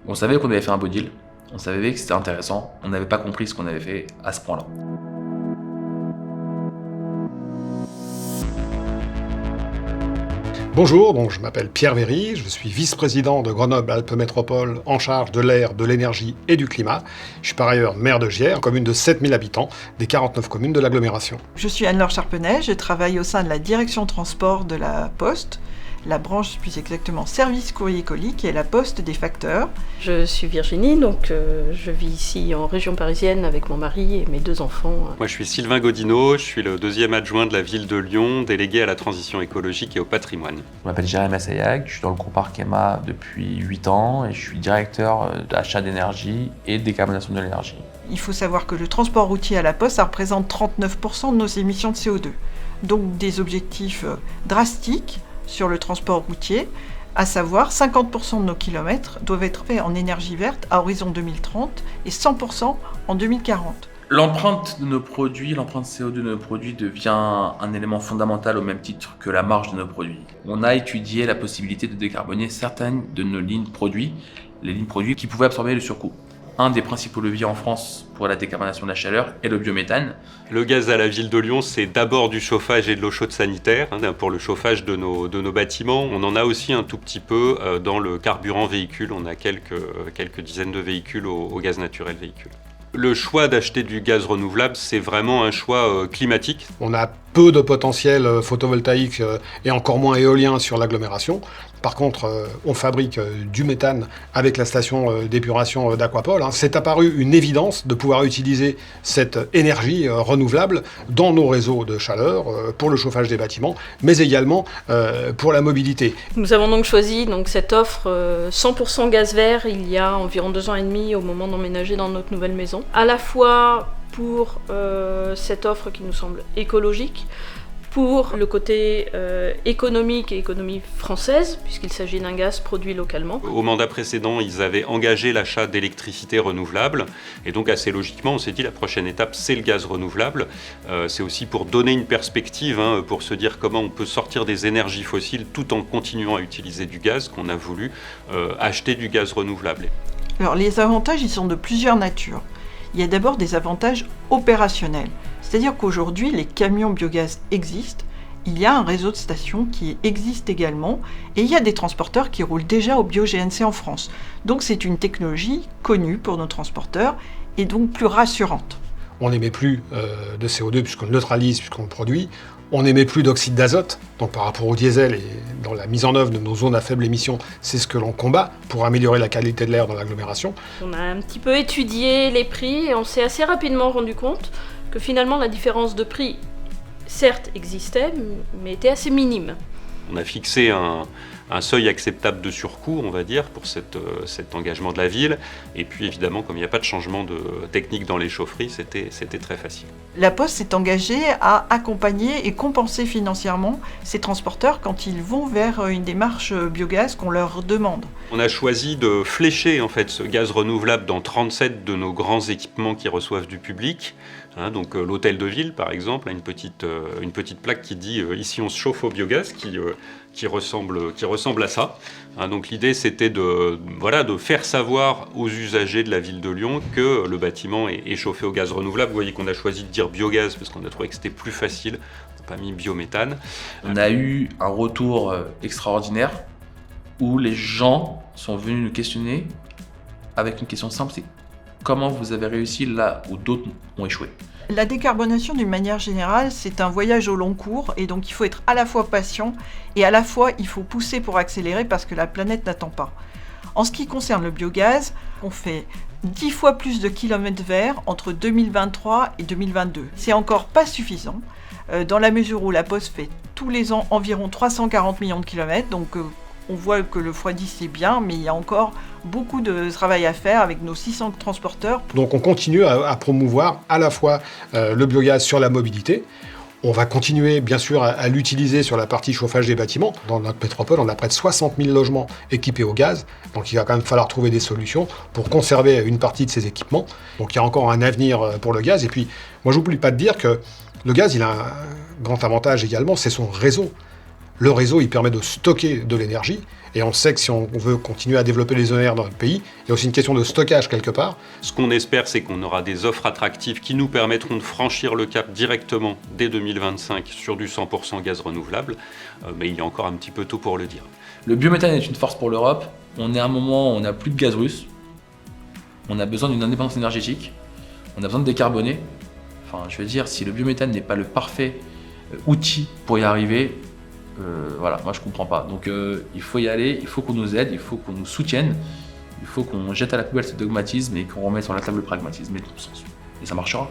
On savait qu'on avait fait un beau deal, on savait que c'était intéressant, on n'avait pas compris ce qu'on avait fait à ce point-là. Bonjour, donc je m'appelle Pierre Véry, je suis vice-président de Grenoble-Alpes Métropole en charge de l'air, de l'énergie et du climat. Je suis par ailleurs maire de Gières, commune de 7000 habitants, des 49 communes de l'agglomération. Je suis Anne-Laure Charpenay, je travaille au sein de la direction transport de la Poste, la branche plus exactement service courrier colis, qui est la Poste des facteurs. Je suis Virginie, donc je vis ici en région parisienne avec mon mari et mes 2 enfants. Moi je suis Sylvain Godineau, je suis le 2e adjoint de la ville de Lyon, délégué à la transition écologique et au patrimoine. Je m'appelle Jérémy Assayag, je suis dans le groupe Arkema depuis 8 ans et je suis directeur d'achat d'énergie et de décarbonation de l'énergie. Il faut savoir que le transport routier à la Poste, ça représente 39% de nos émissions de CO2. Donc des objectifs drastiques sur le transport routier, à savoir 50% de nos kilomètres doivent être faits en énergie verte à horizon 2030 et 100% en 2040. L'empreinte de nos produits, l'empreinte CO2 de nos produits devient un élément fondamental au même titre que la marge de nos produits. On a étudié la possibilité de décarboner certaines de nos lignes produits, les lignes produits qui pouvaient absorber le surcoût. Un des principaux leviers en France pour la décarbonation de la chaleur est le biométhane. Le gaz à la ville de Lyon, c'est d'abord du chauffage et de l'eau chaude sanitaire, pour le chauffage de nos bâtiments. On en a aussi un tout petit peu dans le carburant véhicule. On a quelques dizaines de véhicules au gaz naturel véhicule. Le choix d'acheter du gaz renouvelable, c'est vraiment un choix climatique. On a peu de potentiel photovoltaïque et encore moins éolien sur l'agglomération. Par contre, on fabrique du méthane avec la station d'épuration d'Aquapol. C'est apparu une évidence de pouvoir utiliser cette énergie renouvelable dans nos réseaux de chaleur pour le chauffage des bâtiments, mais également pour la mobilité. Nous avons donc choisi cette offre 100% gaz vert il y a environ 2 ans et demi au moment d'emménager dans notre nouvelle maison. À la fois pour cette offre qui nous semble écologique, pour le côté économique et économie française, puisqu'il s'agit d'un gaz produit localement. Au mandat précédent, ils avaient engagé l'achat d'électricité renouvelable, et donc assez logiquement, on s'est dit la prochaine étape, c'est le gaz renouvelable. C'est aussi pour donner une perspective, pour se dire comment on peut sortir des énergies fossiles tout en continuant à utiliser du gaz, qu'on a voulu acheter du gaz renouvelable. Alors les avantages, ils sont de plusieurs natures. Il y a d'abord des avantages opérationnels. C'est-à-dire qu'aujourd'hui, les camions biogaz existent, il y a un réseau de stations qui existe également, et il y a des transporteurs qui roulent déjà au bio-GNC en France. Donc c'est une technologie connue pour nos transporteurs, et donc plus rassurante. On n'émet plus de CO2 puisqu'on le neutralise, puisqu'on le produit. On n'émet plus d'oxyde d'azote, donc par rapport au diesel et dans la mise en œuvre de nos zones à faible émission, c'est ce que l'on combat pour améliorer la qualité de l'air dans l'agglomération. On a un petit peu étudié les prix et on s'est assez rapidement rendu compte que finalement la différence de prix, certes, existait, mais était assez minime. On a fixé un seuil acceptable de surcoût, on va dire, pour cet engagement de la ville. Et puis évidemment, comme il n'y a pas de changement de technique dans les chaufferies, c'était très facile. La Poste s'est engagée à accompagner et compenser financièrement ces transporteurs quand ils vont vers une démarche biogaz qu'on leur demande. On a choisi de flécher en fait ce gaz renouvelable dans 37 de nos grands équipements qui reçoivent du public. Donc l'hôtel de ville, par exemple, a une petite plaque qui dit « Ici on se chauffe au biogaz », qui ressemble à ça. Donc l'idée c'était de faire savoir aux usagers de la ville de Lyon que le bâtiment est chauffé au gaz renouvelable. Vous voyez qu'on a choisi de dire biogaz parce qu'on a trouvé que c'était plus facile, on n'a pas mis biométhane. On a eu un retour extraordinaire où les gens sont venus nous questionner avec une question simple, c'est comment vous avez réussi là où d'autres ont échoué? La décarbonation, d'une manière générale, c'est un voyage au long cours, et donc il faut être à la fois patient et à la fois il faut pousser pour accélérer parce que la planète n'attend pas. En ce qui concerne le biogaz, on fait 10 fois plus de kilomètres verts entre 2023 et 2022. C'est encore pas suffisant, dans la mesure où la Poste fait tous les ans environ 340 millions de kilomètres, donc on voit que le x10 c'est bien, mais il y a encore beaucoup de travail à faire avec nos 600 transporteurs. Donc on continue à promouvoir à la fois le biogaz sur la mobilité. On va continuer bien sûr à l'utiliser sur la partie chauffage des bâtiments. Dans notre métropole, on a près de 60 000 logements équipés au gaz, donc il va quand même falloir trouver des solutions pour conserver une partie de ces équipements. Donc il y a encore un avenir pour le gaz. Et puis moi j'oublie pas de dire que le gaz il a un grand avantage également, c'est son réseau. Le réseau, il permet de stocker de l'énergie, et on sait que si on veut continuer à développer les ENR dans notre pays, il y a aussi une question de stockage quelque part. Ce qu'on espère, c'est qu'on aura des offres attractives qui nous permettront de franchir le cap directement dès 2025 sur du 100% gaz renouvelable, mais il est encore un petit peu tôt pour le dire. Le biométhane est une force pour l'Europe. On est à un moment où on n'a plus de gaz russe. On a besoin d'une indépendance énergétique. On a besoin de décarboner. Enfin, je veux dire, si le biométhane n'est pas le parfait outil pour y arriver, voilà, moi je comprends pas. Donc il faut y aller, il faut qu'on nous aide, il faut qu'on nous soutienne, il faut qu'on jette à la poubelle ce dogmatisme et qu'on remette sur la table le pragmatisme et le bon sens. Et ça marchera.